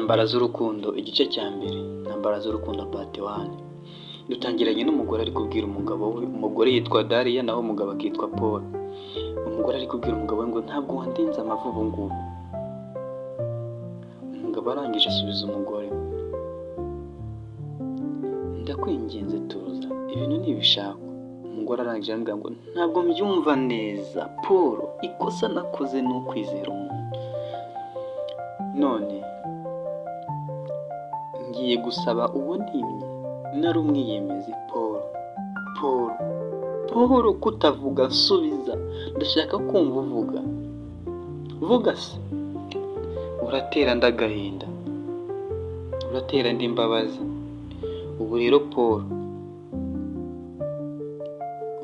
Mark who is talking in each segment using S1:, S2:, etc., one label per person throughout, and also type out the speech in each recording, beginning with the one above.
S1: Intambara z'urukundo igice cya mbere. Intambara z'urukundo part 1. Dutangiranye n'umugore ari kubwira umugabo we. Umugore yitwa Daria naho umugabo akitwa Paul. Umugore ari kubwira umugabo we ngo ntabwo wandinze amavubu ngubu. Umugabo arangije asubiza umugore, ndakwinginze tuza, ibintu ntibishaka. Umugore arangije arambwira ngo ntabwo mbyumva neza Paul, ikosa nakoze ni ukwizera umuntu. None ngiye gusaba uwo ntimye nari umwiyemezi Paul kutavuga, nsubiza, ndashaka kumva uvuga. Vuga se. Uratera ndagahinda, uratera ndi imbabazi. Ubu rero Paul,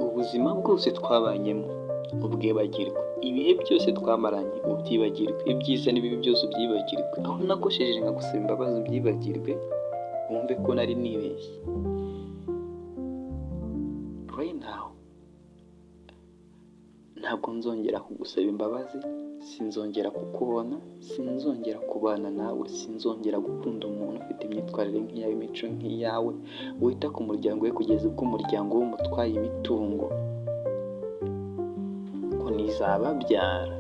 S1: ubuzima bwose twabanyemo ubwibagirwe, ibihe byose twamaranye ubyibagirwe, ibyiza n'ibibi byose ubyibagirwe, aho nakosheje nkagusaba imbabazi ubyibagirwe, wumve ko nari nibeshye. Right now ntabwo nzongera kugusaba imbabazi, sinzongera kukubona, sinzongera kubana nawe, sinzongera gukunda umuntu ufite imyitwarire nk'iyawe, imico nk'iyawe, wita ku muryango we kugeza ubwo umuryango we umutwaye imitungo, ko nizababyara.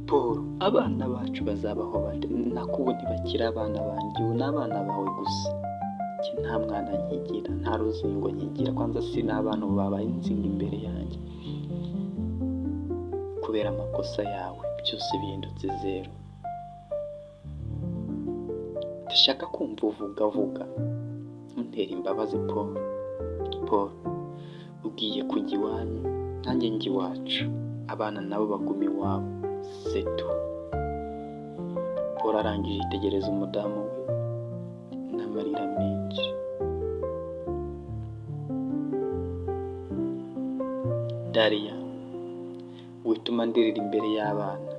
S1: Paul, abana bacu bazabaho bate? Nakubu ntibakiri abana banjye, ubu ni abana bawe gusa. Nta mwana nkigira, nta ruzingo nkigira, kwanza si n'abana ubu babaye inzinga imbere yanjye. Kubera amakosa yawe byose bihindutse zero. Ndashaka kumva uvuga, untera imbabazi Paul, ugiye kujya iwanyu nanjye njye iwacu, abana nabo baguma iwabo, setu. Paul arangije yitegereza umudamu we n'amarira menshi. Daria, wituma ndirira imbere y'abana.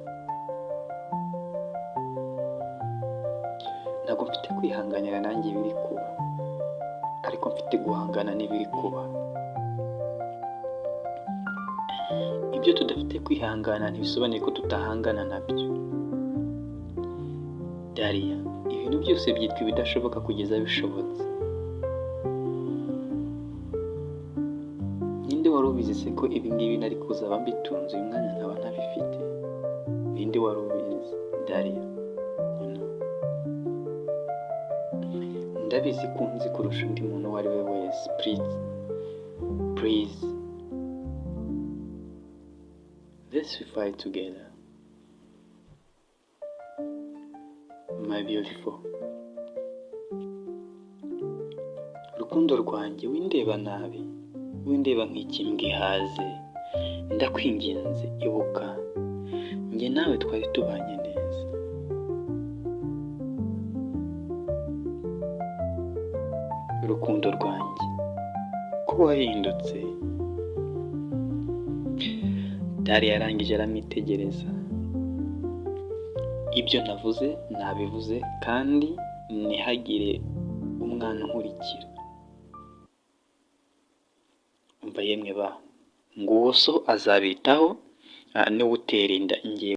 S1: Ntabwo mfite kwihanganira nanjye ibiri kuba, ariko mfite guhangana n'ibiri kuba. Ibyo tudafite kwihangana ntibisobanuye ko tutahangana nabyo. Daria, ibintu byose byitwa ibidashoboka kugeza bishobotse. Ninde wari ubizi se ko ibi ngibi nari kuzaba mbitunze uyu mwanya nkaba ntabifite? Ninde wari ubizi Daria? Ndabizi ko unzi kurusha undi muntu uwo ari we wese. Please, let's fight together, my beautiful. Rukundo rwanjye, windeba nabi, windeba nk'ikimbwa ihaze. Ndakwinginze, ibuka njye nawe twari tubanye neza. Urukundo rwanjye, ko wahindutse. Daria yarangije aramwitegereza. Ibyo navuze nabivuze, kandi ntihagire umwana unkurikira. Umva yemwe ba, nguwo so azabitaho, niwe utera inda.